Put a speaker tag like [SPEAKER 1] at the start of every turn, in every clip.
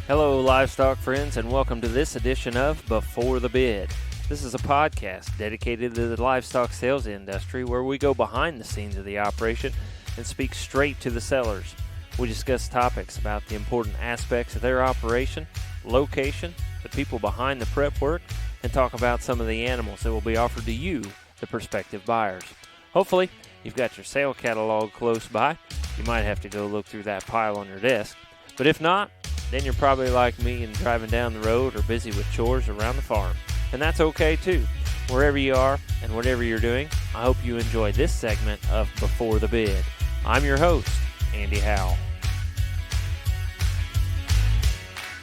[SPEAKER 1] Hello, livestock friends, and welcome to this edition of Before the Bid. This is a podcast dedicated to the livestock sales industry where we go behind the scenes of the operation and speak straight to the sellers. We discuss topics about the important aspects of their operation, location, the people behind the prep work, and talk about some of the animals that will be offered to you, the prospective buyers. Hopefully, you've got your sale catalog close by. You might have to go look through that pile on your desk, but if not, then you're probably like me and driving down the road or busy with chores around the farm. And that's okay too. Wherever you are and whatever you're doing, I hope you enjoy this segment of Before the Bid. I'm your host, Andy Howell.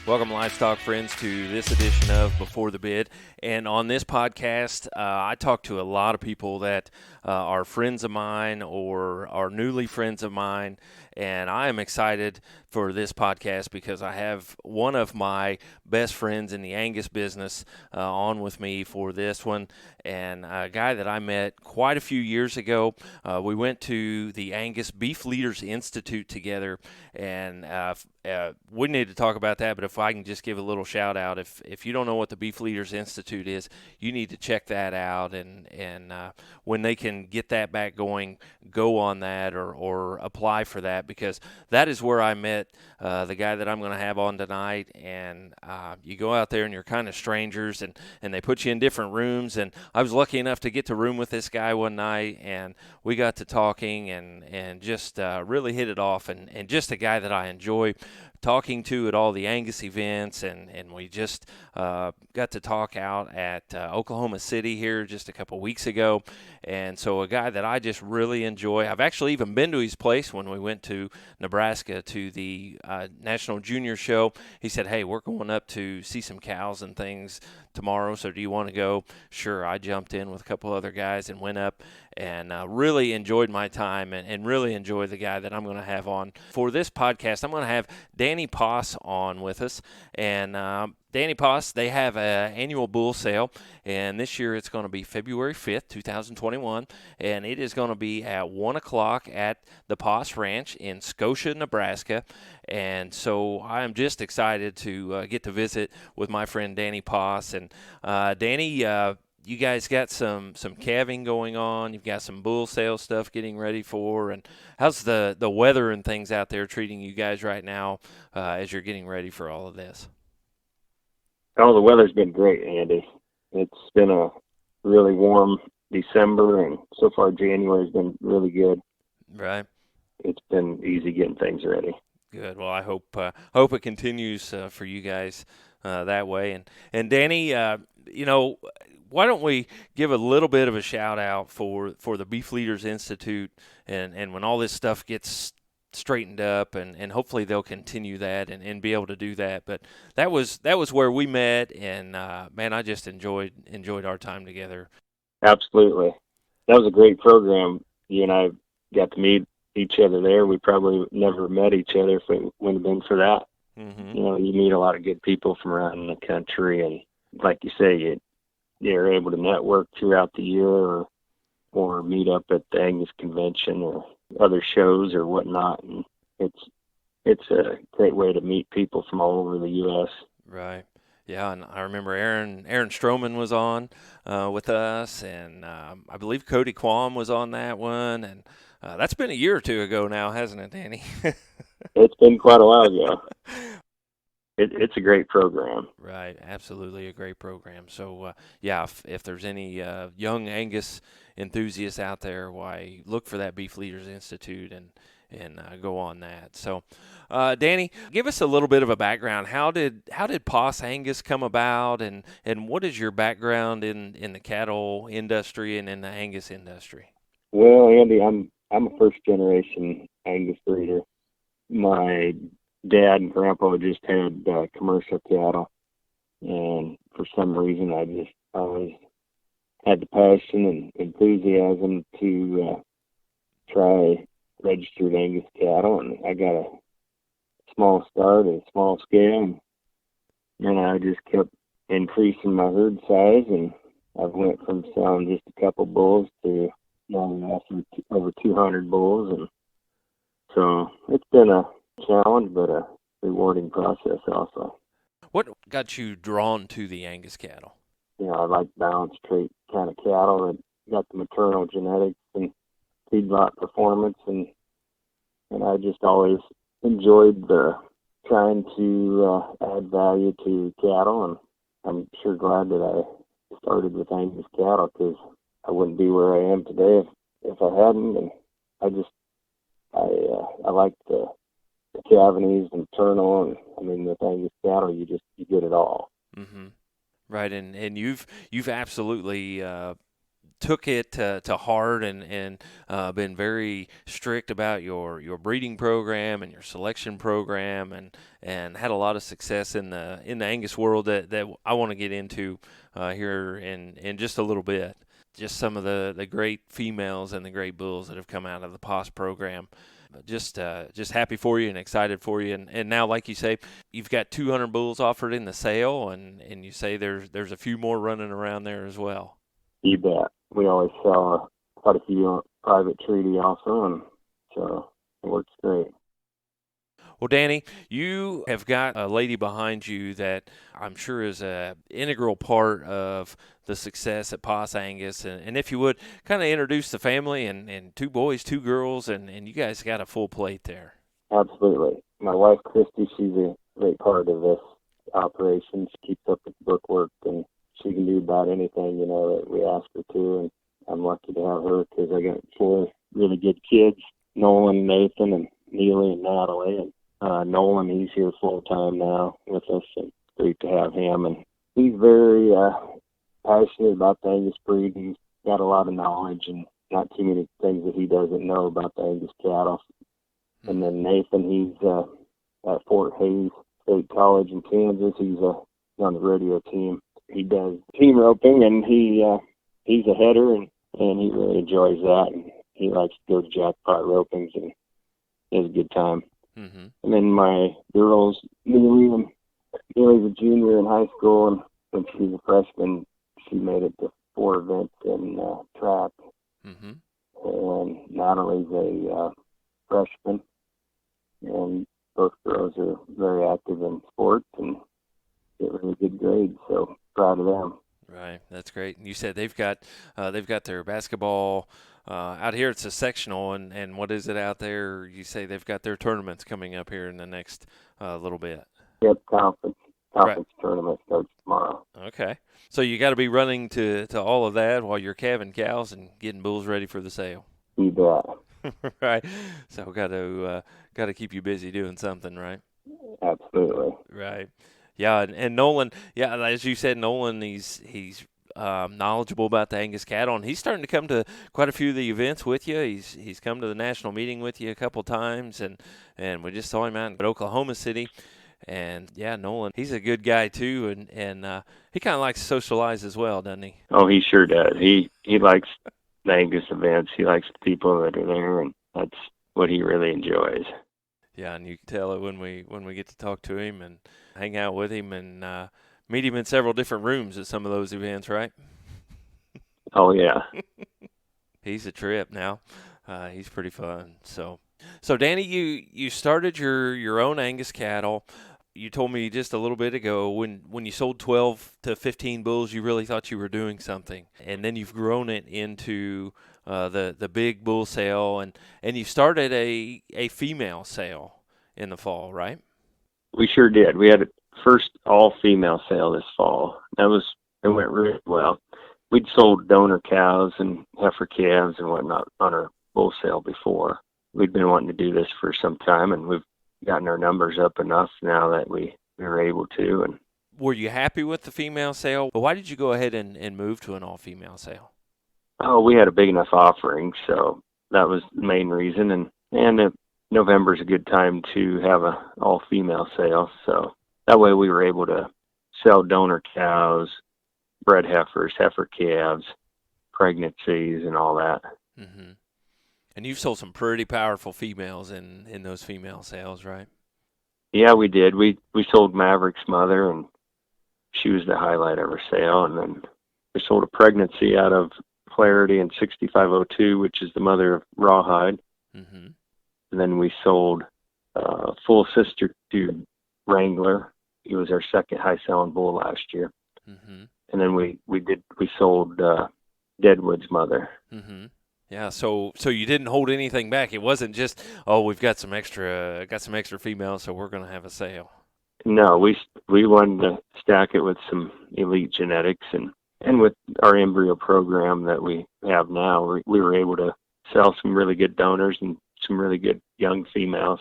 [SPEAKER 1] Welcome, livestock friends, to this edition of Before the Bid. And on this podcast, I talk to a lot of people that are friends of mine or are newly friends of mine. And I am excited for this podcast because I have one of my best friends in the Angus business on with me for this one, and a guy that I met quite a few years ago. We went to the Angus Beef Leaders Institute together, and we need to talk about that, but if I can just give a little shout out, if you don't know what the Beef Leaders Institute is, you need to check that out, and when they can get that back going, go on that or apply for that, because that is where I met the guy that I'm going to have on tonight. And you go out there and you're kind of strangers, and they put you in different rooms, and I was lucky enough to get to room with this guy one night, and we got to talking and just really hit it off, and just a guy that I enjoy talking to at all the Angus events, and we just got to talk out at Oklahoma City here just a couple weeks ago. And so a guy that I just really enjoy. I've actually even been to his place when we went to Nebraska to the National Junior Show. He said, hey, we're going up to see some cows and things tomorrow, so do you want to go? Sure. I jumped in with a couple other guys and went up and really enjoyed my time and really enjoyed the guy that I'm going to have on. For this podcast, I'm going to have Danny Poss on with us. And Danny Poss, they have an annual bull sale, and this year it's going to be February 5th, 2021, and it is going to be at 1 o'clock at the Poss Ranch in Scotia, Nebraska. And so I am just excited to get to visit with my friend Danny Poss. And Danny, you guys got some calving going on. You've got some bull sale stuff getting ready for. And how's the weather and things out there treating you guys right now as you're getting ready for all of this?
[SPEAKER 2] Oh, the weather's been great, Andy. It's been a really warm December, and so far January's been really good.
[SPEAKER 1] Right.
[SPEAKER 2] It's been easy getting things ready.
[SPEAKER 1] Good. Well, I hope it continues for you guys that way. And Danny, why don't we give a little bit of a shout out for the Beef Leaders Institute, and when all this stuff gets straightened up, and hopefully they'll continue that and be able to do that. But that was where we met, and man, I just enjoyed our time together.
[SPEAKER 2] Absolutely. That was a great program. You and I got to meet each other there. We probably never met each other if it wouldn't have been for that.
[SPEAKER 1] Mm-hmm.
[SPEAKER 2] You know, you meet a lot of good people from around the country, and like you say, you're able to network throughout the year or meet up at the Angus convention or other shows or whatnot. And it's a great way to meet people from all over the U.S.
[SPEAKER 1] Right. Yeah, and I remember Aaron Stroman was on with us, and I believe Cody Quam was on that one, and that's been a year or two ago now, hasn't it, Danny?
[SPEAKER 2] It's been quite a while ago. It's a great program.
[SPEAKER 1] Right, absolutely a great program. So, if there's any young Angus enthusiasts out there, why, look for that Beef Leaders Institute and go on that. So, Danny, give us a little bit of a background. How did Poss Angus come about, and what is your background in the cattle industry and in the Angus industry?
[SPEAKER 2] Well, Andy, I'm a first generation Angus breeder. My dad and grandpa just had commercial cattle, and for some reason I just always had the passion and enthusiasm to try registered Angus cattle, and I got a small start at a small scale, and I just kept increasing my herd size, and I went from selling just a couple bulls to over 200 bulls, and so it's been a challenge, but rewarding process also.
[SPEAKER 1] What got you drawn to the Angus cattle?
[SPEAKER 2] I like balanced trait kind of cattle that got the maternal genetics and feedlot performance, and I just always enjoyed the trying to add value to cattle, and I'm sure glad that I started with Angus cattle, because I wouldn't be where I am today if I hadn't. And I like the cavities and maternal, and I mean with Angus cattle you get it all.
[SPEAKER 1] Mm-hmm. Right, and you've absolutely took it to heart and been very strict about your breeding program and your selection program, and had a lot of success in the Angus world that I want to get into here in just a little bit. Just some of the great females and the great bulls that have come out of the POS program. Just happy for you and excited for you. And now, like you say, you've got 200 bulls offered in the sale, and you say there's a few more running around there as well.
[SPEAKER 2] You bet. We always sell quite a few private treaty also, and so it works great.
[SPEAKER 1] Well, Danny, you have got a lady behind you that I'm sure is an integral part of the success at POS Angus. And if you would, kind of introduce the family and 2 boys, 2 girls, and you guys got a full plate there.
[SPEAKER 2] Absolutely. My wife, Christy, she's a great part of this operation. She keeps up with the bookwork, and she can do about anything, that we ask her to. And I'm lucky to have her, because I got 4 really good kids, Nolan, Nathan, and Neely, and Natalie. And Nolan, he's here full time now with us, and great to have him. And he's very passionate about the Angus breed. He's got a lot of knowledge, and not too many things that he doesn't know about the Angus cattle. And then Nathan, he's at Fort Hays State College in Kansas. He's on the rodeo team. He does team roping, and he's a header, and he really enjoys that. And he likes to go to jackpot ropings, and has a good time. Mm-hmm. And then my girls, Neely's a junior in high school, and when she was a freshman, she made it to 4 events in track. Mm-hmm. And Natalie's a freshman, and both girls are very active in sports and get really good grades, so proud of them.
[SPEAKER 1] Right, that's great. And you said they've got their basketball out here. It's a sectional, and what is it out there? You say they've got their tournaments coming up here in the next little bit.
[SPEAKER 2] Yep, conference tournament starts tomorrow.
[SPEAKER 1] Okay, so you got to be running to all of that while you're calving cows and getting bulls ready for the sale.
[SPEAKER 2] You bet.
[SPEAKER 1] Right, so got to keep you busy doing something, right?
[SPEAKER 2] Absolutely.
[SPEAKER 1] Right. Yeah, and Nolan, as you said, Nolan, he's knowledgeable about the Angus cattle, and he's starting to come to quite a few of the events with you. He's come to the national meeting with you a couple times, and we just saw him out in Oklahoma City. And yeah, Nolan, he's a good guy too, and he kind of likes to socialize as well, doesn't he?
[SPEAKER 2] Oh, he sure does. He likes the Angus events. He likes the people that are there, and that's what he really enjoys.
[SPEAKER 1] Yeah, and you can tell it when we get to talk to him and hang out with him and meet him in several different rooms at some of those events, right?
[SPEAKER 2] Oh, yeah.
[SPEAKER 1] He's a trip now. He's pretty fun. So Danny, you started your own Angus cattle. You told me just a little bit ago when you sold 12 to 15 bulls, you really thought you were doing something. And then you've grown it into the big bull sale, and you started a female sale in the fall, right?
[SPEAKER 2] We sure did. We had a first all-female sale this fall. It went really well. We'd sold donor cows and heifer calves and whatnot on our bull sale before. We'd been wanting to do this for some time, and we've gotten our numbers up enough now that we were able to. And
[SPEAKER 1] were you happy with the female sale? But why did you go ahead and move to an all-female sale?
[SPEAKER 2] Oh, we had a big enough offering, so that was the main reason. And November's a good time to have an all-female sale, so that way we were able to sell donor cows, bred heifers, heifer calves, pregnancies, and all that.
[SPEAKER 1] Mm-hmm. And you've sold some pretty powerful females in those female sales, right?
[SPEAKER 2] Yeah, we did. We sold Maverick's mother, and she was the highlight of our sale. And then we sold a pregnancy out of Clarity in 6502, which is the mother of Rawhide. Mm-hmm. And then we sold full sister to Wrangler. He was our second high selling bull last year.
[SPEAKER 1] Mm-hmm.
[SPEAKER 2] And then we sold Deadwood's mother.
[SPEAKER 1] Mm-hmm. Yeah, so you didn't hold anything back. It wasn't just, oh, we've got some extra females, so we're going to have a sale.
[SPEAKER 2] No, we wanted to stack it with some elite genetics, and with our embryo program that we have now, we were able to sell some really good donors and some really good young females.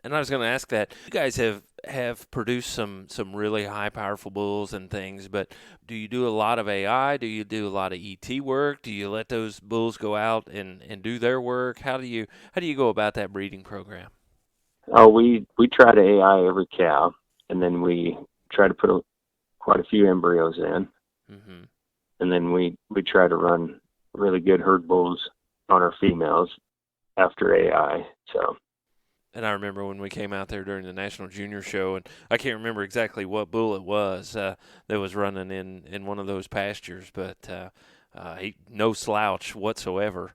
[SPEAKER 1] And I was going to ask that. You guys have produced some really high, powerful bulls and things, but do you do a lot of AI? Do you do a lot of ET work? Do you let those bulls go out and do their work? How do you go about that breeding program?
[SPEAKER 2] Oh, we try to AI every cow, and then we try to put quite a few embryos in.
[SPEAKER 1] Mm-hmm.
[SPEAKER 2] And then we try to run really good herd bulls on our females after AI. So.
[SPEAKER 1] And I remember when we came out there during the National Junior Show, and I can't remember exactly what bull it was that was running in one of those pastures, but no slouch whatsoever.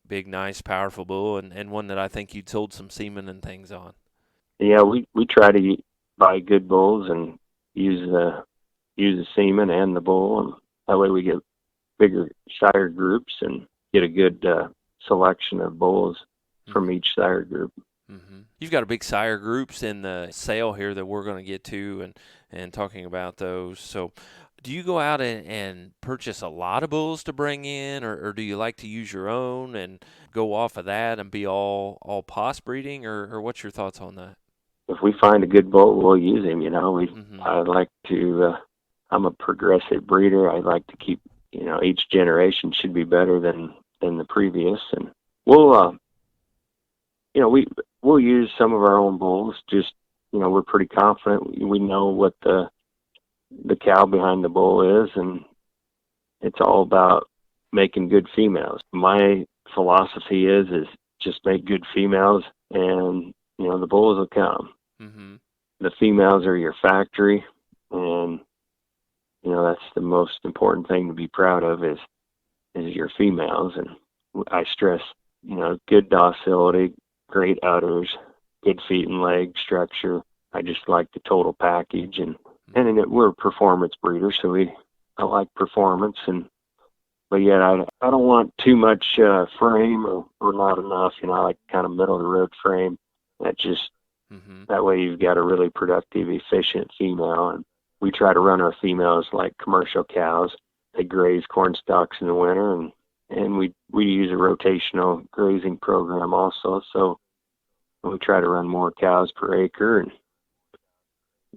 [SPEAKER 1] Big, nice, powerful bull, and one that I think you'd sold some semen and things on.
[SPEAKER 2] Yeah, we try to buy good bulls and use the semen and the bull, and that way we get bigger sire groups and get a good selection of bulls from each sire group.
[SPEAKER 1] Mm-hmm. You've got a big sire groups in the sale here that we're going to get to and talking about those. So do you go out and purchase a lot of bulls to bring in, or do you like to use your own and go off of that and be all pos breeding, or what's your thoughts on that?
[SPEAKER 2] If we find a good bull, we'll use him.
[SPEAKER 1] Mm-hmm.
[SPEAKER 2] I like to, I'm a progressive breeder. I like to keep, each generation should be better than the previous. And we'll use some of our own bulls. Just, we're pretty confident. We know what the cow behind the bull is, and it's all about making good females. My philosophy is just make good females, and, the bulls will come.
[SPEAKER 1] Mm-hmm.
[SPEAKER 2] The females are your factory, and, that's the most important thing to be proud of is your females. And I stress, good docility, great udders, good feet and leg structure. I just like the total package, and we're a performance breeder, so I like performance, but yet I don't want too much frame or not enough. I like kind of middle of the road frame. That way you've got a really productive, efficient female. And we try to run our females like commercial cows. They graze corn stalks in the winter, and we use a rotational grazing program also. So we try to run more cows per acre and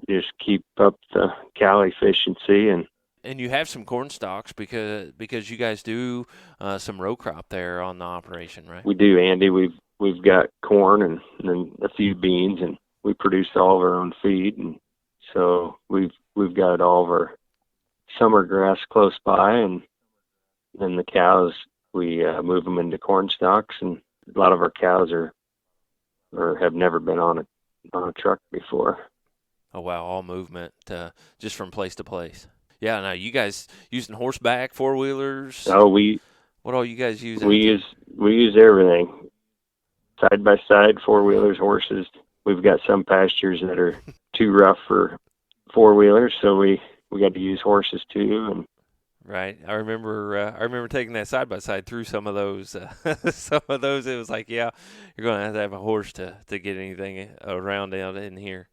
[SPEAKER 2] just keep up the cow efficiency.
[SPEAKER 1] And you have some corn stalks because you guys do some row crop there on the operation, right?
[SPEAKER 2] We do, Andy. We've got corn and then a few beans, and we produce all of our own feed, and so we've got all of our summer grass close by, and then the cows we move them into corn stalks, and a lot of our cows are have never been on a truck before.
[SPEAKER 1] Oh wow, all movement just from place to place. Yeah, now you guys using horseback, four-wheelers?
[SPEAKER 2] Oh,
[SPEAKER 1] what all you guys use?
[SPEAKER 2] We use everything. Side by side, four-wheelers, horses. We've got some pastures that are too rough for four-wheelers, so we got to use horses too. And
[SPEAKER 1] right, I remember taking that side by side through some of those. Some of those, it was like, yeah, you're going to have a horse to get anything around out in here.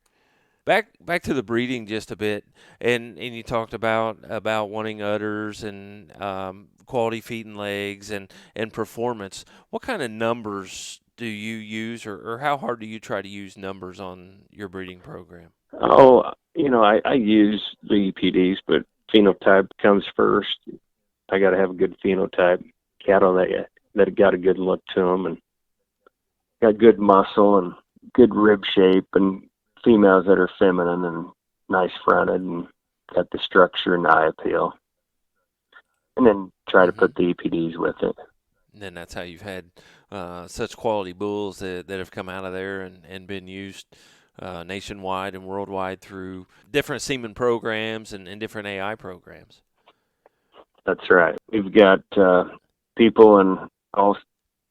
[SPEAKER 1] Back to the breeding just a bit, and you talked about wanting udders and quality feet and legs and performance. What kind of numbers do you use, or how hard do you try to use numbers on your breeding program?
[SPEAKER 2] Oh, I use the EPDs, but phenotype comes first. I got to have a good phenotype, cattle that got a good look to them and got good muscle and good rib shape, and females that are feminine and nice fronted and got the structure and eye appeal. And then try to put the EPDs with it.
[SPEAKER 1] And then that's how you've had such quality bulls that have come out of there and been used nationwide and worldwide through different semen programs and different AI programs.
[SPEAKER 2] That's right. We've got people in all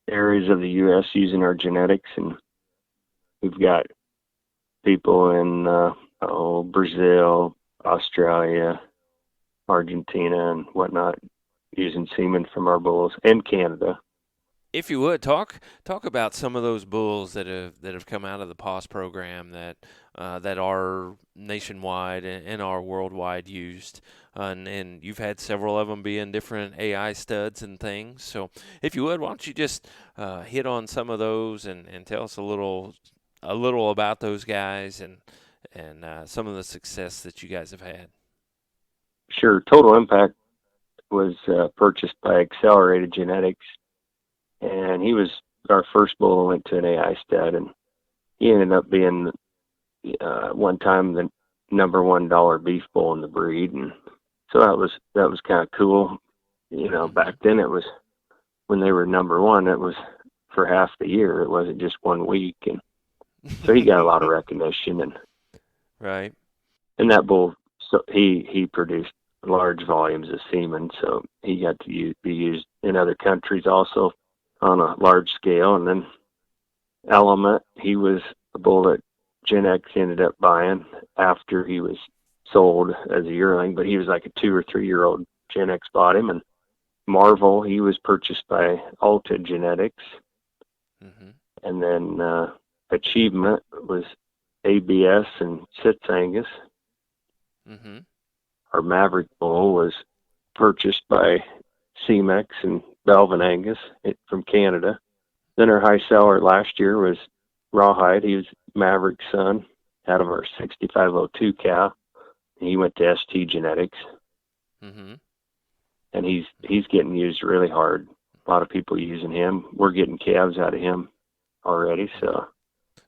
[SPEAKER 2] areas of the U.S. using our genetics, and we've got people in Brazil, Australia, Argentina, and whatnot using semen from our bulls, and Canada.
[SPEAKER 1] If you would talk about some of those bulls that have come out of the POS program that are nationwide and are worldwide used, and you've had several of them be in different AI studs and things. So if you would, why don't you just hit on some of those and tell us a little about those guys and some of the success that you guys have had.
[SPEAKER 2] Sure. Total Impact was purchased by Accelerated Genetics, and he was our first bull who went to an AI stud, and he ended up being one time the number $1 beef bull in the breed, and so that was kind of cool. Back then it was when they were number one, it was for half the year. It wasn't just 1 week, and so he got a lot of recognition, and
[SPEAKER 1] right.
[SPEAKER 2] And that bull, so he produced large volumes of semen, so he got to be used in other countries also on a large scale. And then Element, he was a bull that Gen X ended up buying after he was sold as a yearling, but he was like a 2 or 3 year old. Gen X bought him. And Marvel, he was purchased by Alta Genetics.
[SPEAKER 1] Mm-hmm.
[SPEAKER 2] And then Achievement was ABS and Sits Angus.
[SPEAKER 1] Mm-hmm.
[SPEAKER 2] Our Maverick bull was purchased by CMEX and Belvin Angus from Canada. Then our high seller last year was Rawhide. He was Maverick's son out of our 6502 cow. He went to ST Genetics.
[SPEAKER 1] Mm-hmm.
[SPEAKER 2] And he's getting used really hard. A lot of people using him. We're getting calves out of him already. So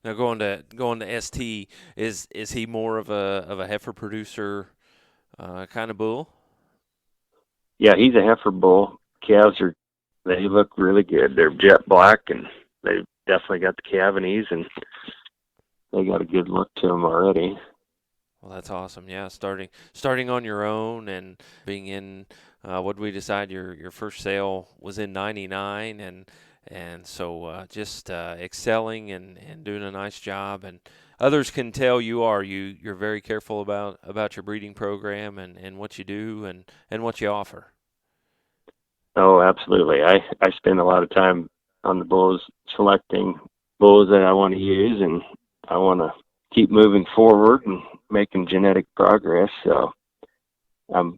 [SPEAKER 1] now going to ST, is he more of a heifer producer kind of bull?
[SPEAKER 2] Yeah, he's a heifer bull. Calves they look really good. They're jet black, and they've definitely got the cavities, and they got a good look to them already.
[SPEAKER 1] Well, that's awesome. Yeah, starting on your own and being in what did we decide your first sale was in '99, and so just excelling and doing a nice job, and others can tell you're very careful about your breeding program and what you do and what you offer.
[SPEAKER 2] Oh, absolutely. I spend a lot of time on the bulls, selecting bulls that I want to use, and I want to keep moving forward and making genetic progress. So I'm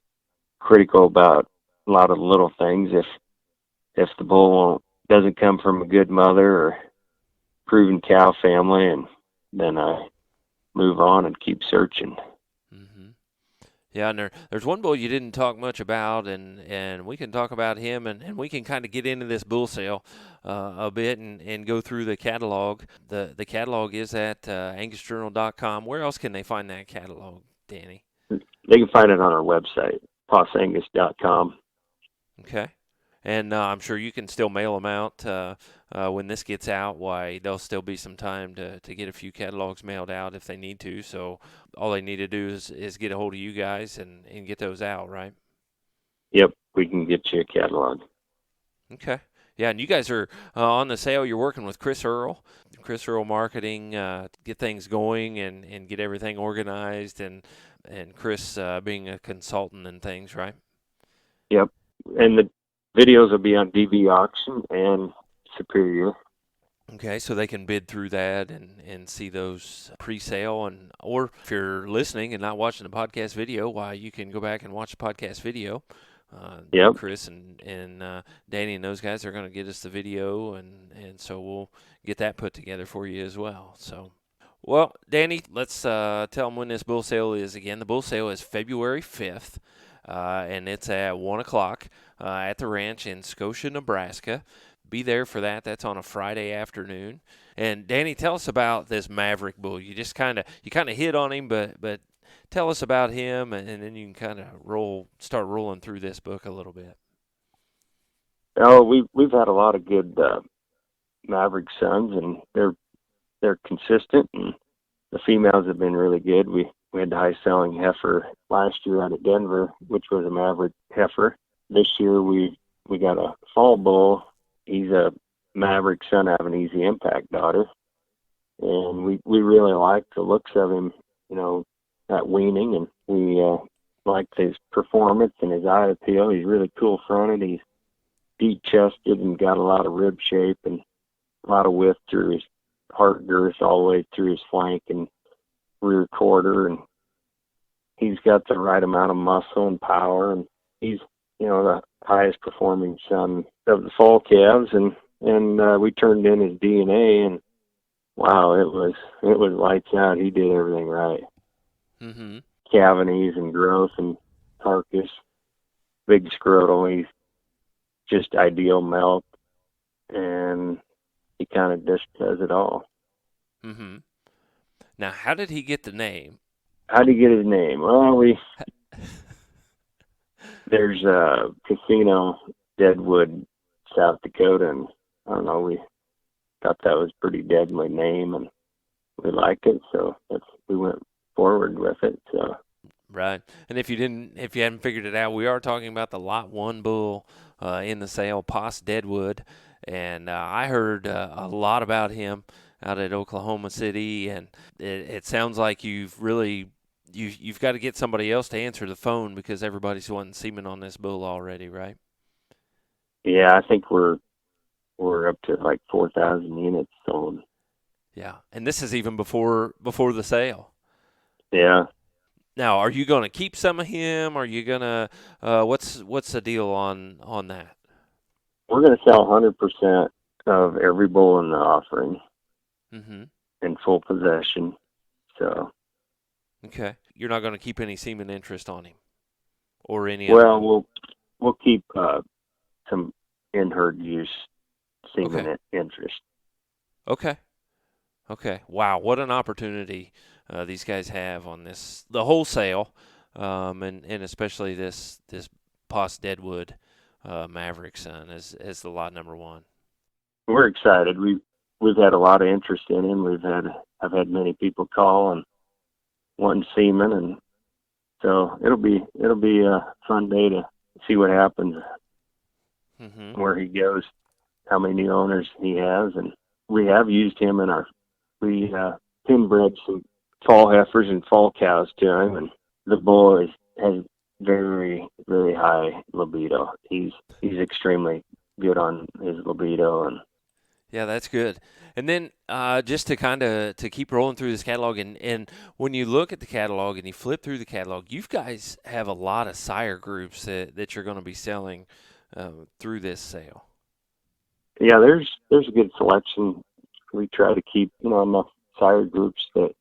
[SPEAKER 2] critical about a lot of the little things. If the bull doesn't come from a good mother or proven cow family, and then I move on and keep searching.
[SPEAKER 1] Mm-hmm. Yeah, and there's one bull you didn't talk much about, and we can talk about him, and we can kind of get into this bull sale a bit and go through the catalog. The catalog is at angusjournal.com. Where else can they find that catalog, Danny?
[SPEAKER 2] They can find it on our website, posangus.com.
[SPEAKER 1] Okay. And I'm sure you can still mail them out when this gets out. Why, there'll still be some time to get a few catalogs mailed out if they need to. So all they need to do is get a hold of you guys and get those out, right?
[SPEAKER 2] Yep, we can get you a catalog.
[SPEAKER 1] Okay. Yeah, and you guys are on the sale. You're working with Chris Earl Marketing, to get things going and get everything organized, and Chris being a consultant and things, right?
[SPEAKER 2] Yep, and the videos will be on DV Auction and Superior.
[SPEAKER 1] Okay, so they can bid through that and see those pre-sale, or if you're listening and not watching the podcast video, why, you can go back and watch the podcast video.
[SPEAKER 2] Yep.
[SPEAKER 1] Chris and Danny and those guys are going to get us the video, and so we'll get that put together for you as well. So, well, Danny, let's tell them when this bull sale is again. The bull sale is February 5th, and it's at 1 o'clock at the ranch in Scotia, Nebraska. Be there for that. That's on a Friday afternoon. And Danny, tell us about this Maverick bull. You just kind of hit on him, but tell us about him, and then you can kind of start rolling through this book a little bit.
[SPEAKER 2] Oh, we've had a lot of good Maverick sons, and they're consistent, and the females have been really good. We had the high selling heifer last year out of Denver, which was a Maverick heifer. This year we got a fall bull. He's a Maverick son of an Easy Impact daughter. and we really liked the looks of him, at weaning, and we liked his performance and his eye appeal. He's really cool fronted. He's deep chested and got a lot of rib shape and a lot of width through his heart girth all the way through his flank and rear quarter, and he's got the right amount of muscle and power, and he's the highest performing son of the fall calves, and we turned in his DNA, and wow, it was lights out. He did everything right.
[SPEAKER 1] Mm-hmm.
[SPEAKER 2] Cavities and growth and carcass, big scrotal. He's just ideal milk, and he kind of just does it all.
[SPEAKER 1] Mm-hmm. Now, how did he get the name?
[SPEAKER 2] How did he get his name? Well, there's a casino, Deadwood, South Dakota, and I don't know, we thought that was a pretty deadly name, and we liked it, so we went forward with it. So.
[SPEAKER 1] Right, and if you hadn't figured it out, we are talking about the Lot 1 bull in the sale, Poss Deadwood, and I heard a lot about him out at Oklahoma City, and it sounds like you've got to get somebody else to answer the phone because everybody's wanting semen on this bull already, right?
[SPEAKER 2] Yeah, I think we're up to like 4,000 units sold.
[SPEAKER 1] Yeah, and this is even before the sale.
[SPEAKER 2] Yeah.
[SPEAKER 1] Now, are you going to keep some of him? Are you going to what's the deal on that?
[SPEAKER 2] We're going to sell 100% of every bull in the offering.
[SPEAKER 1] Mm-hmm.
[SPEAKER 2] In full possession. So.
[SPEAKER 1] Okay, you're not going to keep any semen interest on him, or any.
[SPEAKER 2] Well, we'll keep some in-herd use semen interest.
[SPEAKER 1] Okay. Wow, what an opportunity these guys have on the wholesale, and especially this Poss Deadwood Maverick son as the lot number 1.
[SPEAKER 2] We're excited. We've had a lot of interest in him. I've had many people call and wanting semen, and so it'll be a fun day to see what happens,
[SPEAKER 1] mm-hmm.
[SPEAKER 2] where he goes, how many new owners he has, and we have used him we pinbred some fall heifers and fall cows to him, and the bull has very, very high libido. He's extremely good on his libido, and
[SPEAKER 1] yeah, that's good. And then just to keep rolling through this catalog, and when you look at the catalog and you flip through the catalog, you guys have a lot of sire groups that you're going to be selling through this sale.
[SPEAKER 2] Yeah, there's a good selection. We try to keep enough sire groups that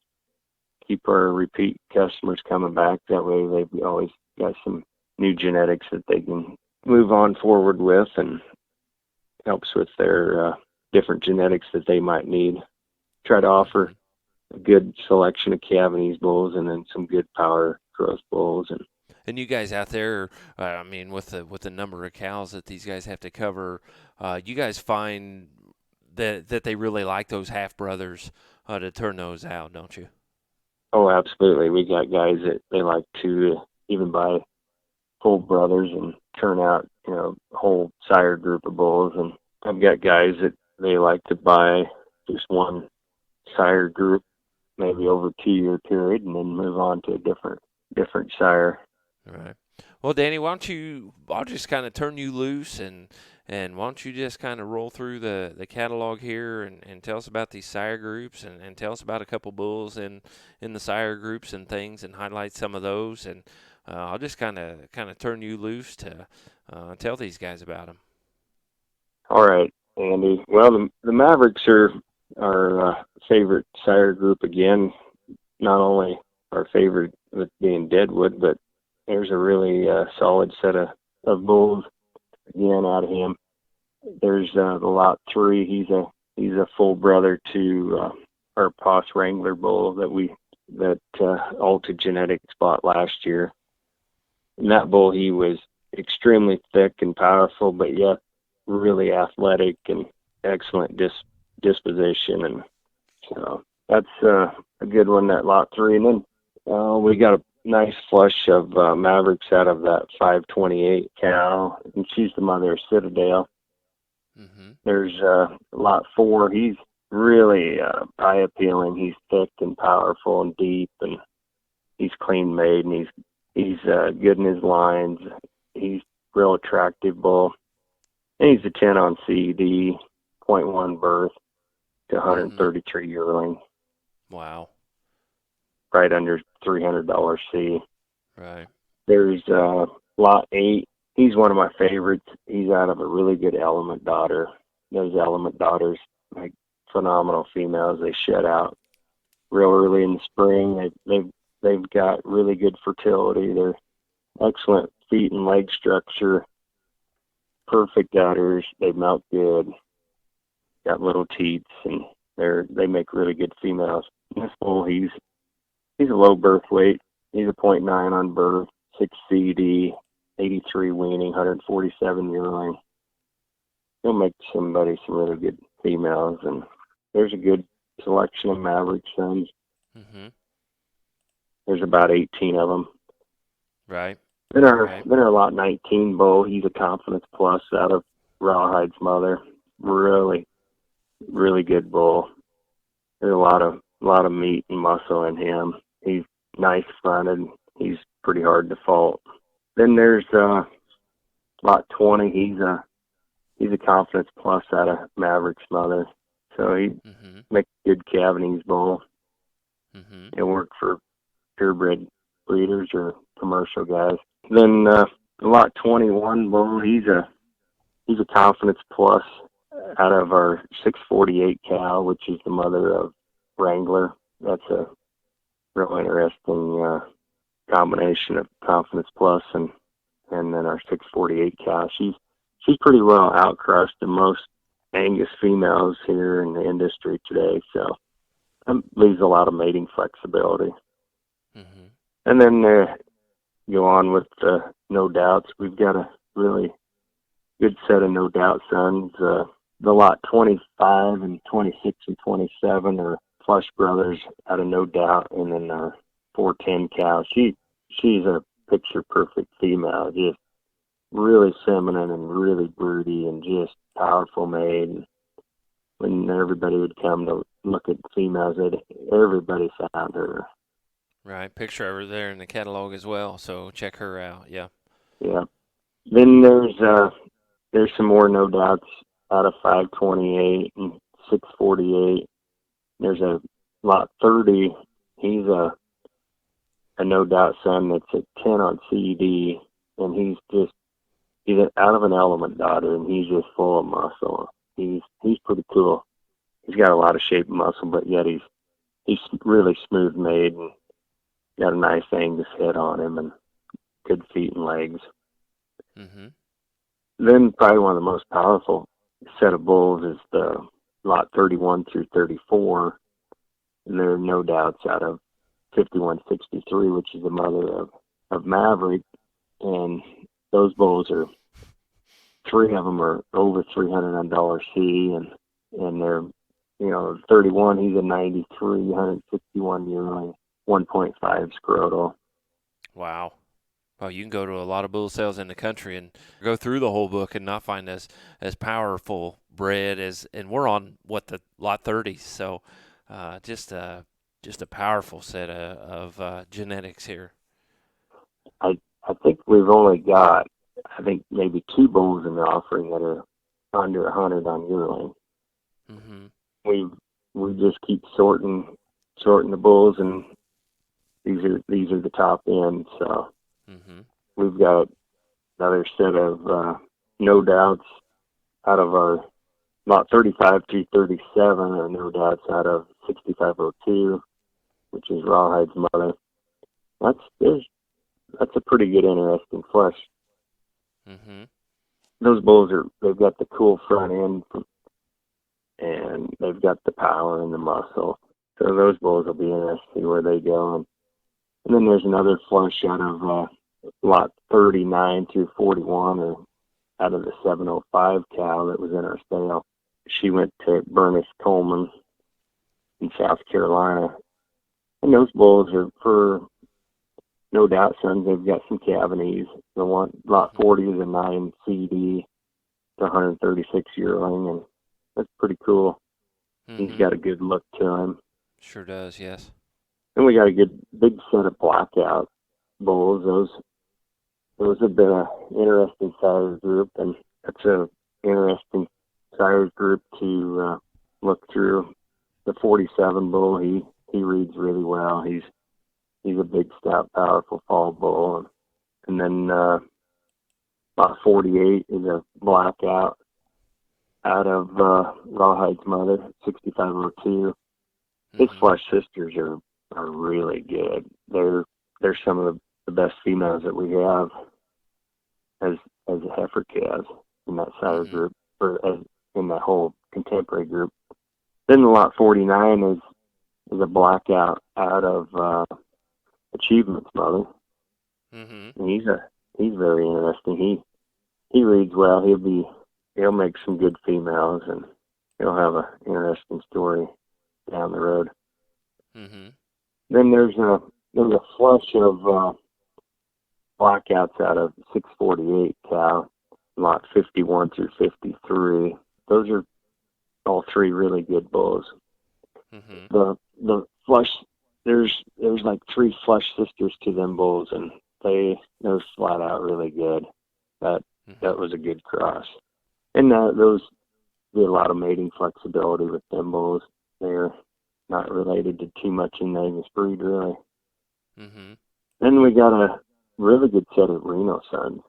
[SPEAKER 2] keep our repeat customers coming back. That way they've always got some new genetics that they can move on forward with, and helps with their different genetics that they might need. Try to offer a good selection of Cavanese bulls and then some good power growth bulls.
[SPEAKER 1] And you guys out there, with the number of cows that these guys have to cover, you guys find that they really like those half brothers to turn those out, don't you?
[SPEAKER 2] Oh, absolutely. We got guys that they like to even buy full brothers and turn out, a whole sire group of bulls. And I've got guys that they like to buy just one sire group, maybe over a 2-year period, and then move on to a different sire.
[SPEAKER 1] All right. Well, Danny, I'll just kind of turn you loose, and why don't you just kind of roll through the catalog here and tell us about these sire groups, and tell us about a couple bulls in the sire groups and things, and highlight some of those, and I'll just kind of turn you loose to tell these guys about them.
[SPEAKER 2] All right, Andy. Well, the Mavericks are our favorite sire group again. Not only our favorite with being Deadwood, but there's a really solid set of bulls again out of him. There's the Lot 3. He's a full brother to our Poss Wrangler bull that Alta Genetics bought last year. And that bull, he was extremely thick and powerful, but yet really athletic and excellent disposition. And so that's a good one, that Lot 3. And then we got a nice flush of Mavericks out of that 528 cow, and she's the mother of Citadel.
[SPEAKER 1] Mm-hmm.
[SPEAKER 2] There's Lot 4. He's really eye appealing. He's thick and powerful and deep, and he's clean made, and he's good in his lines. He's real attractive bull. And he's a 10 on CED, .1 birth to 133 yearling.
[SPEAKER 1] Wow.
[SPEAKER 2] Right under $300 C.
[SPEAKER 1] Right.
[SPEAKER 2] There's lot 8. He's one of my favorites. He's out of a really good element daughter. Those element daughters, like phenomenal females. They shed out real early in the spring. They've got really good fertility. They're excellent feet and leg structure. Perfect udders. They milk good. Got little teats, and they make really good females. This bull, he's a low birth weight. He's a .9 on birth, 6 CD, 83 weaning, 147 yearling. He'll make somebody some really good females, and there's a good selection of Maverick sons.
[SPEAKER 1] Mm-hmm.
[SPEAKER 2] There's about 18 of them.
[SPEAKER 1] Right.
[SPEAKER 2] Then our lot 19 bull, he's a Confidence Plus out of Rawhide's mother. Really, really good bull. There's a lot of meat and muscle in him. He's nice fronted. He's pretty hard to fault. Then there's lot 20. He's a Confidence Plus out of Maverick's mother. So he makes good Cavanese bull. He'll work for purebred breeders or commercial guys. Then lot 21 bull, he's a Confidence Plus out of our 648 cow, which is the mother of Wrangler. That's a real interesting combination of Confidence Plus and then our 648 cow. She's pretty well outcrossed in most Angus females here in the industry today, so that leaves a lot of mating flexibility. And then go on with No Doubts. We've got a really good set of No Doubt sons. The lot 25 and 26 and 27 are Flush brothers out of No Doubt, and then our 410 cow. She's a picture perfect female, just really feminine and really broody and just powerful made. And when everybody would come to look at females, everybody found her.
[SPEAKER 1] Right. Picture over there in the catalog as well, so check her out. Yeah.
[SPEAKER 2] Yeah. Then there's some more No Doubts out of 528 and 648. There's a lot 30. He's a No Doubt son that's a 10 on CED, and he's out of an element daughter, and he's just full of muscle. He's pretty cool. He's got a lot of shape and muscle, but yet he's really smooth made and got a nice Angus head on him and good feet and legs. Then probably one of the most powerful set of bulls is the lot 31 through 34, and there are No Doubts out of 5163, which is the mother of Maverick, and those bulls are, 3 of them are over $300 C, and they're, 31, he's a 93, 161 yearling, 1.5 scrotal.
[SPEAKER 1] Wow. Well, you can go to a lot of bull sales in the country and go through the whole book and not find as powerful bred and we're on the lot 30. So, just a powerful set of genetics here.
[SPEAKER 2] I think we've only got, maybe 2 bulls in the offering that are under 100 on yearling. We just keep sorting the bulls, and these are the top end. So we've got another set of No Doubts out of our lot 35 through 37, or No Doubts out of 6502, which is Rawhide's mother. That's a pretty good, interesting flush. Those bulls they've got the cool front end, and they've got the power and the muscle. So those bulls will be interesting to see where they go. And then there's another flush out of lot 39 through 41, or out of the 705 cow that was in our sale. She went to Bernice Coleman in South Carolina. And those bulls are for No Doubt sons. They've got some Cavanese. The one, lot 40 is a 9 CD to 136 yearling, and that's pretty cool. He's got a good look to him.
[SPEAKER 1] Sure does, yes.
[SPEAKER 2] And we got a good big set of blackout bulls. Those have been an interesting sires group, and it's a interesting sires group to look through. The 47 bull, he reads really well. He's a big, stout, powerful fall bull. And then about 48 is a blackout out of Rawhide's mother, 6502. His flush sisters are really good. They're some of the best females that we have as a heifer calves in that sire group, or in that whole contemporary group. Then the lot 49 is a blackout out of Achievement's mother. And he's very interesting. He reads well. He'll make some good females, and he'll have an interesting story down the road. Then there's a flush of blackouts out of 648 cow, lot 51 through 53. Those are all three really good bulls. The flush, there's like three flush sisters to them bulls, and they're flat out really good. That was a good cross. And those do a lot of mating flexibility with them bulls. They're not related to too much in the Angus breed, really. Then we got a really good set of Reno sons.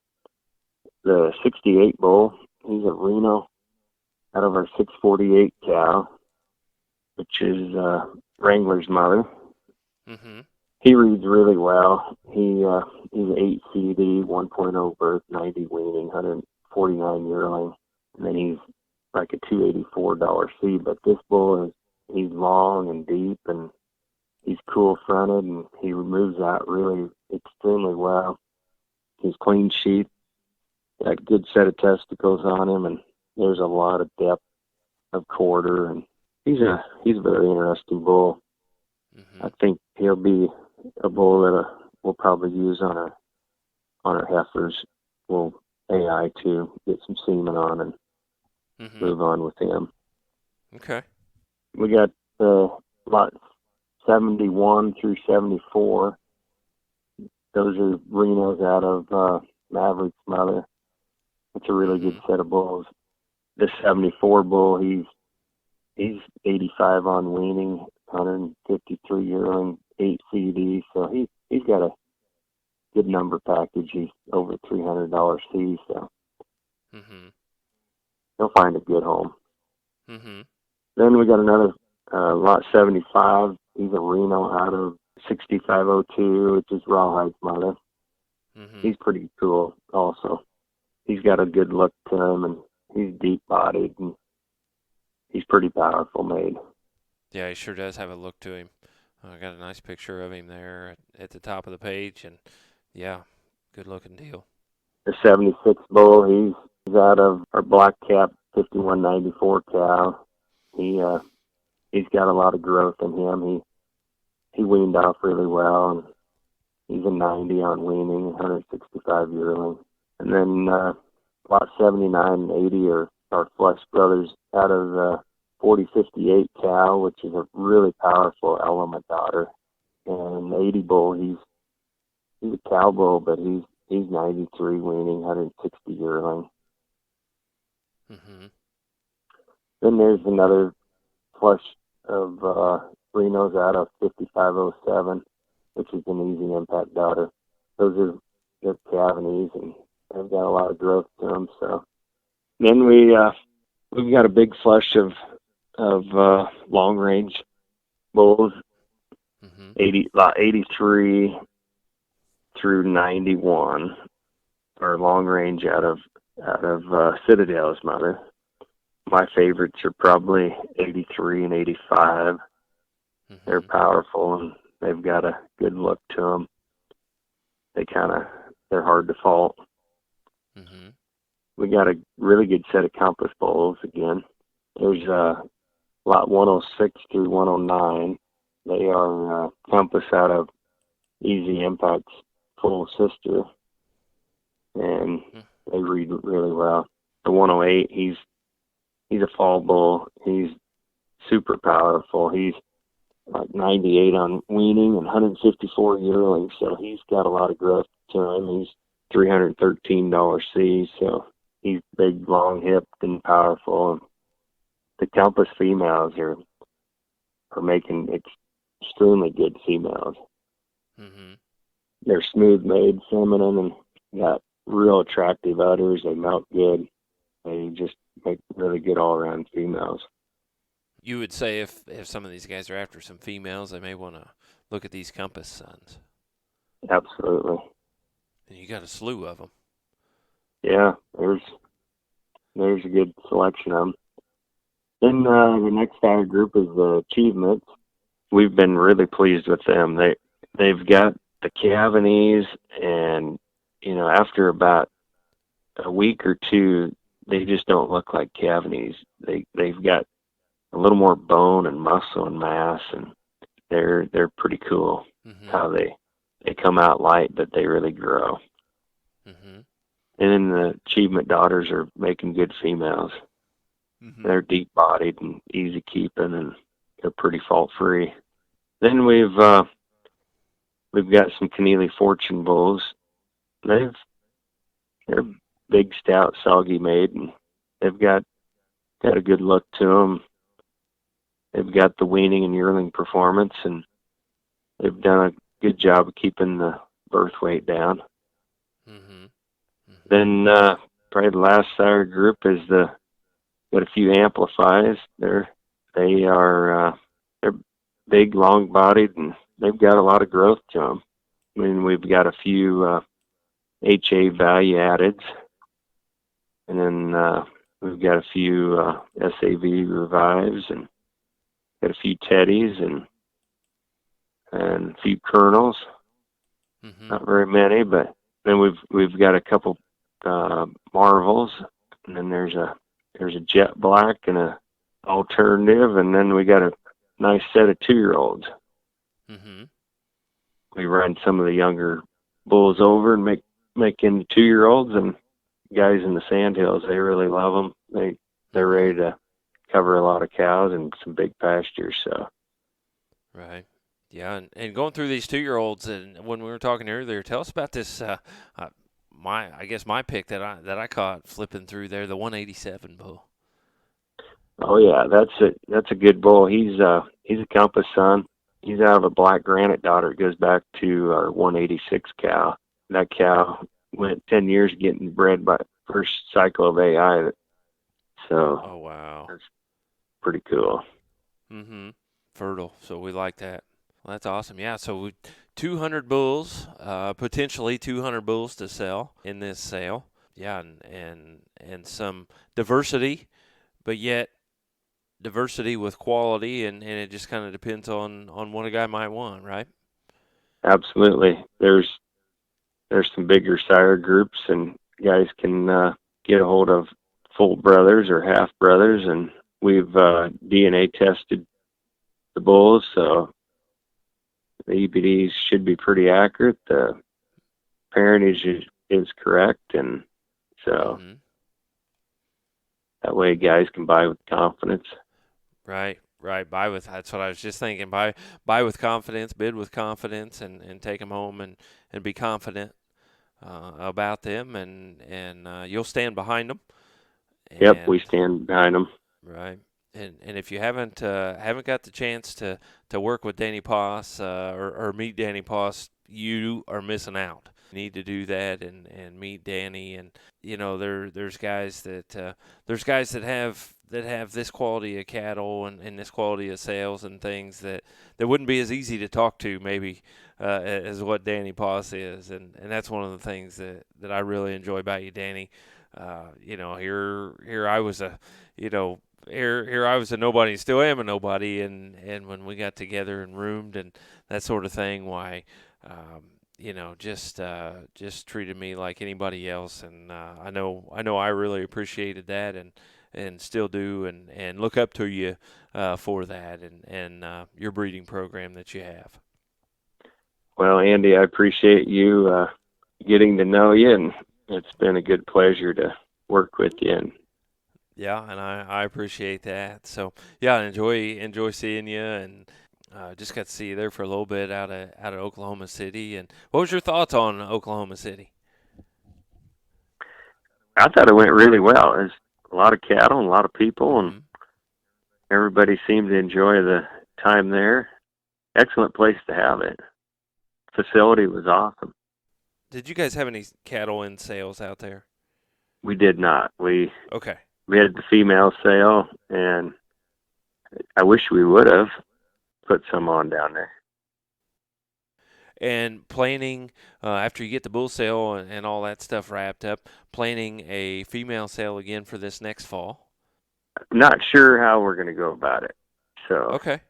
[SPEAKER 2] The 68 bull, he's a Reno out of our 648 cow, which is Wrangler's mother. He reads really well. He's an 8 CD, 1.0 birth, 90 weaning, 149 yearling. And then he's like a $284 C. But this bull he's long and deep, and he's cool fronted, and he moves out really extremely well. He's clean sheath, got a good set of testicles on him, and there's a lot of depth of quarter, and he's a very interesting bull. I think he'll be a bull that we'll probably use on our heifers. We'll AI to get some semen on and move on with him.
[SPEAKER 1] Okay.
[SPEAKER 2] We got lot 71 through 74. Those are Renos out of Maverick's mother. It's a really good set of bulls. The 74 bull, he's 85 on weaning, 153 yearling, 8 CD. So he's got a good number package. He's over $300 C. So he'll find a good home. Then we got another lot 75. He's a Reno out of 6502, which is Rawhide's mother. He's pretty cool also. He's got a good look to him, and he's deep-bodied, and he's pretty powerful made.
[SPEAKER 1] Yeah, he sure does have a look to him. I got a nice picture of him there at the top of the page, and yeah, good-looking deal.
[SPEAKER 2] The 76 bull, he's out of our black cap 5194 cow. He's got a lot of growth in him. He weaned off really well, and he's a 90 on weaning, 165 yearling. And then lot 79 and 80 are our Flex brothers out of the 4058 cow, which is a really powerful element daughter. And 80 bull, he's a cow bull, but he's 93 weaning, 160 yearling. Then there's another flush of Renos out of 5507, which is an easy impact daughter. They're cavities, and they've got a lot of growth to them. So then we've got a big flush of long range bulls, 83 through 91 are long range out of Citadel's mother. My favorites are probably 83 and 85. They're powerful, and they've got a good look to them. They're hard to fault. We got a really good set of compass bulls again. There's lot 106 through 109. They are compass out of Easy Impact's full sister, and they read really well. The 108, he's a fall bull. He's super powerful. He's like 98 on weaning and 154 yearling, so he's got a lot of growth to him. He's $313 C, so he's big, long-hipped, and powerful. And the Compass females are making extremely good females.
[SPEAKER 1] Mm-hmm.
[SPEAKER 2] They're smooth-made, feminine, and got real attractive udders. They mount good. They just make really good all-around females.
[SPEAKER 1] You would say if some of these guys are after some females, they may want to look at these Compass sons.
[SPEAKER 2] Absolutely.
[SPEAKER 1] And you got a slew of them.
[SPEAKER 2] Yeah, there's a good selection of them. Then the next sire group is the Achievements. We've been really pleased with them. They've got the Cavanese, and after about a week or two, they just don't look like Cavanese. They've got a little more bone and muscle and mass, and they're pretty cool.
[SPEAKER 1] Mm-hmm.
[SPEAKER 2] How they come out light, but they really grow.
[SPEAKER 1] Mm-hmm.
[SPEAKER 2] And then the Achievement daughters are making good females.
[SPEAKER 1] Mm-hmm.
[SPEAKER 2] They're deep-bodied and easy keeping, and they're pretty fault-free. Then we've got some Connelly Fortune bulls. They're big, stout, soggy made, and they've got a good look to them. They've got the weaning and yearling performance, and they've done a good job of keeping the birth weight down.
[SPEAKER 1] Mm-hmm. Mm-hmm.
[SPEAKER 2] Then probably the last sire group is got a few amplifies. They're big, long-bodied, and they've got a lot of growth to them. I mean, we've got a few HA value addeds, and then we've got a few SAV revives, and got a few teddies, and a few kernels.
[SPEAKER 1] Mm-hmm.
[SPEAKER 2] Not very many, but then we've got a couple marvels, and then there's a jet black and a alternative, and then we got a nice set of 2-year-olds.
[SPEAKER 1] Mm-hmm.
[SPEAKER 2] We run some of the younger bulls over and make into 2-year-olds, and guys in the Sandhills, they really love them. They're ready to cover a lot of cows and some big pastures. So.
[SPEAKER 1] Right. Yeah, and going through these 2-year-olds, and when we were talking earlier, tell us about this. I guess my pick that I caught flipping through there, the 187 bull.
[SPEAKER 2] Oh yeah, that's a good bull. He's a Compass son. He's out of a black granite daughter. It goes back to our 186 cow. That cow went 10 years getting bred by first cycle of AI. So.
[SPEAKER 1] Oh wow.
[SPEAKER 2] That's pretty cool.
[SPEAKER 1] Mm-hmm. Fertile. So we like that. Well, that's awesome. Yeah. So 200 bulls, potentially 200 bulls to sell in this sale. Yeah, and some diversity, but yet diversity with quality, and it just kind of depends on what a guy might want, right?
[SPEAKER 2] Absolutely. There's some bigger sire groups, and guys can get a hold of full brothers or half brothers, and we've DNA tested the bulls, so the EBDs should be pretty accurate. The parentage is correct, and so that way guys can buy with confidence.
[SPEAKER 1] Right. That's what I was just thinking. Buy with confidence, bid with confidence, and take them home and be confident about them, and you'll stand behind them.
[SPEAKER 2] Yep, we stand behind them.
[SPEAKER 1] Right. And if you haven't got the chance to work with Danny Poss or meet Danny Poss, you are missing out. You need to do that and meet Danny. And there's guys that have this quality of cattle and this quality of sales and things that wouldn't be as easy to talk to maybe as what Danny Poss is. And that's one of the things that I really enjoy about you, Danny. Here I was a here I was a nobody, and still am a nobody, and when we got together and roomed and that sort of thing, why, just treated me like anybody else, and I know I really appreciated that, and still do, and look up to you for that, and your breeding program that you have.
[SPEAKER 2] Well, Andy, I appreciate you getting to know you, and it's been a good pleasure to work with you. And
[SPEAKER 1] Yeah, and I appreciate that. So yeah, I enjoy seeing you, and just got to see you there for a little bit out of Oklahoma City. And what was your thoughts on Oklahoma City?
[SPEAKER 2] I thought it went really well. There's a lot of cattle and a lot of people, and
[SPEAKER 1] Mm-hmm.
[SPEAKER 2] everybody seemed to enjoy the time there. Excellent place to have it. Facility was awesome.
[SPEAKER 1] Did you guys have any cattle in sales out there?
[SPEAKER 2] We did not.
[SPEAKER 1] Okay.
[SPEAKER 2] We had the female sale, and I wish we would have put some on down there.
[SPEAKER 1] And planning after you get the bull sale and all that stuff wrapped up, planning a female sale again for this next fall.
[SPEAKER 2] I'm not sure how we're going to go about it. So
[SPEAKER 1] Okay.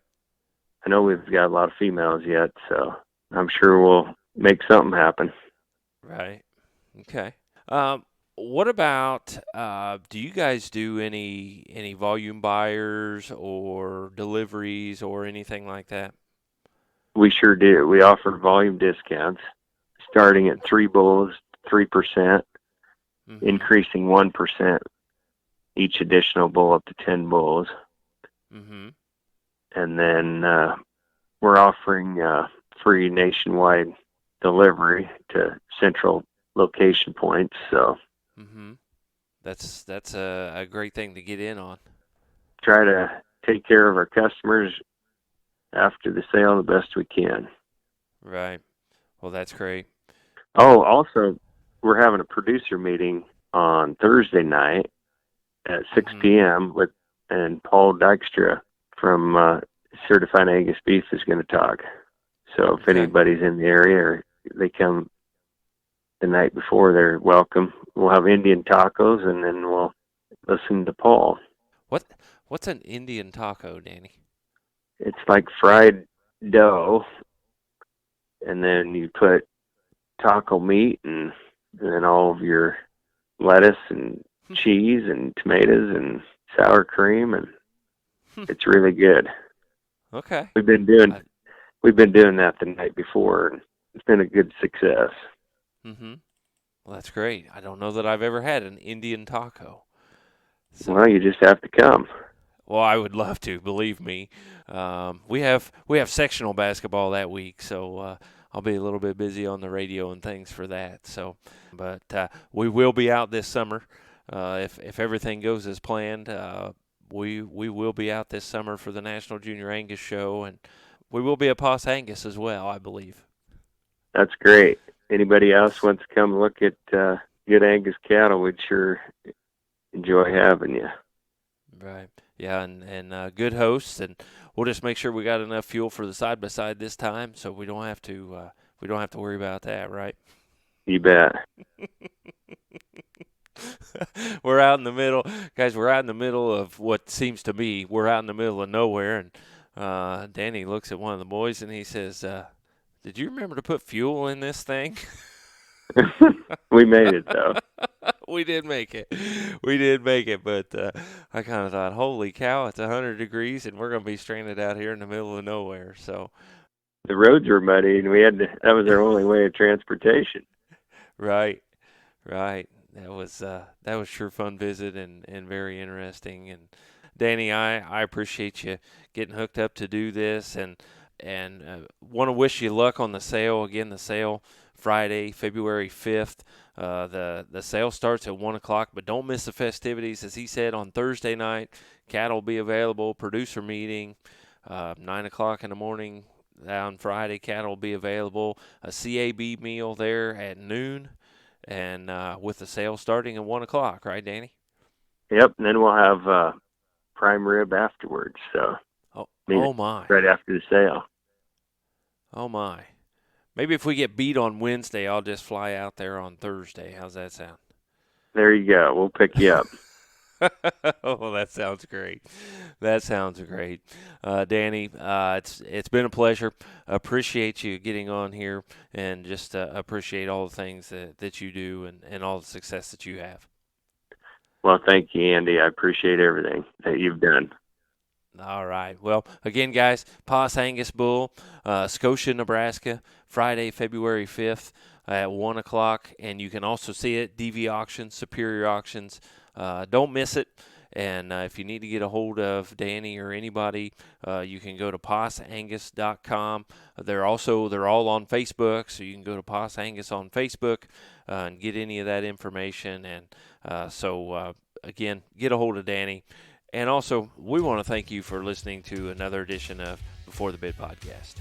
[SPEAKER 2] I know we've got a lot of females yet, so I'm sure we'll make something happen.
[SPEAKER 1] Right. Okay. What about do you guys do any volume buyers or deliveries or anything like that?
[SPEAKER 2] We sure do. We offer volume discounts starting at 3 bulls, 3%,
[SPEAKER 1] Mm-hmm.
[SPEAKER 2] increasing 1% each additional bull up to 10 bulls.
[SPEAKER 1] Mm-hmm.
[SPEAKER 2] And then we're offering free nationwide delivery to central location points. So
[SPEAKER 1] Mm-hmm. That's a great thing to get in on.
[SPEAKER 2] try to take care of our customers after the sale the best we can.
[SPEAKER 1] Right. Well, that's great.
[SPEAKER 2] Oh, also, we're having a producer meeting on Thursday night at 6
[SPEAKER 1] Mm-hmm.
[SPEAKER 2] p.m. and Paul Dykstra from Certified Angus Beef is going to talk. So if
[SPEAKER 1] Okay.
[SPEAKER 2] anybody's in the area or they come the night before, they're welcome. We'll have Indian tacos, and then we'll listen to Paul.
[SPEAKER 1] What's an Indian taco, Danny?
[SPEAKER 2] It's like fried dough, and then you put taco meat and then all of your lettuce and cheese and tomatoes and sour cream, and it's really good.
[SPEAKER 1] Okay.
[SPEAKER 2] We've been doing that the night before, and it's been a good success.
[SPEAKER 1] Mm-hmm. Well, that's great. I don't know that I've ever had an Indian taco. So,
[SPEAKER 2] Well, you just have to come.
[SPEAKER 1] well, I would love to. Believe me, we have sectional basketball that week, so I'll be a little bit busy on the radio and things for that. So, but we will be out this summer if everything goes as planned. We will be out this summer for the National Junior Angus Show, and we will be at Pos Angus as well, I believe.
[SPEAKER 2] That's great. Anybody else wants to come look at good Angus cattle, we'd sure enjoy having you.
[SPEAKER 1] Right. Yeah, and good hosts, and we'll just make sure we got enough fuel for the side by side this time, so we don't have to worry about that, right?
[SPEAKER 2] You bet.
[SPEAKER 1] We're out in the middle, guys. We're out in the middle of what seems to me we're out in the middle of nowhere, and Danny looks at one of the boys and he says, "Did you remember to put fuel in this thing?"
[SPEAKER 2] We made it though.
[SPEAKER 1] We did make it. We did make it, but I kind of thought, holy cow, it's 100 degrees and we're going to be stranded out here in the middle of nowhere. So
[SPEAKER 2] The roads were muddy, and that was our only way of transportation.
[SPEAKER 1] right. That was sure fun visit and very interesting. And Danny, I appreciate you getting hooked up to do this, and want to wish you luck on the sale. Again, the sale Friday, February 5th. The sale starts at 1 o'clock, but don't miss the festivities. As he said, on Thursday night, cattle will be available, producer meeting, 9 o'clock in the morning. On Friday, cattle will be available, a CAB meal there at noon, and with the sale starting at 1 o'clock, right, Danny?
[SPEAKER 2] Yep, and then we'll have prime rib afterwards. So
[SPEAKER 1] Oh my.
[SPEAKER 2] right after the sale.
[SPEAKER 1] Oh my. Maybe if we get beat on Wednesday, I'll just fly out there on Thursday. How's that sound?
[SPEAKER 2] There you go. We'll pick you up.
[SPEAKER 1] Oh, that sounds great. That sounds great. Danny, it's been a pleasure. Appreciate you getting on here, and just appreciate all the things that you do and all the success that you have.
[SPEAKER 2] Well, thank you, Andy. I appreciate everything that you've done.
[SPEAKER 1] All right. Well, again, guys, Pos Angus Bull, Scotia, Nebraska, Friday, February 5th at 1 o'clock. And you can also see it, DV Auctions, Superior Auctions. Don't miss it. And if you need to get a hold of Danny or anybody, you can go to possangus.com. They're all on Facebook, so you can go to Poss Angus on Facebook and get any of that information. And again, get a hold of Danny. And also, we want to thank you for listening to another edition of Before the Bid podcast.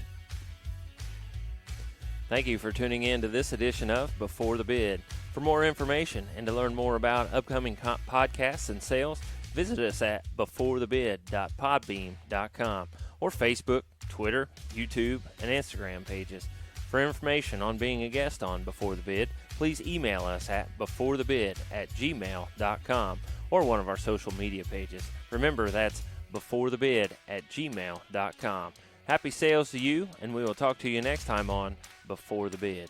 [SPEAKER 1] Thank you for tuning in to this edition of Before the Bid. For more information and to learn more about upcoming podcasts and sales, visit us at beforethebid.podbean.com or Facebook, Twitter, YouTube, and Instagram pages. For information on being a guest on Before the Bid, please email us at beforethebid@gmail.com or one of our social media pages. Remember, that's beforethebid@gmail.com. Happy sales to you, and we will talk to you next time on Before the Bid.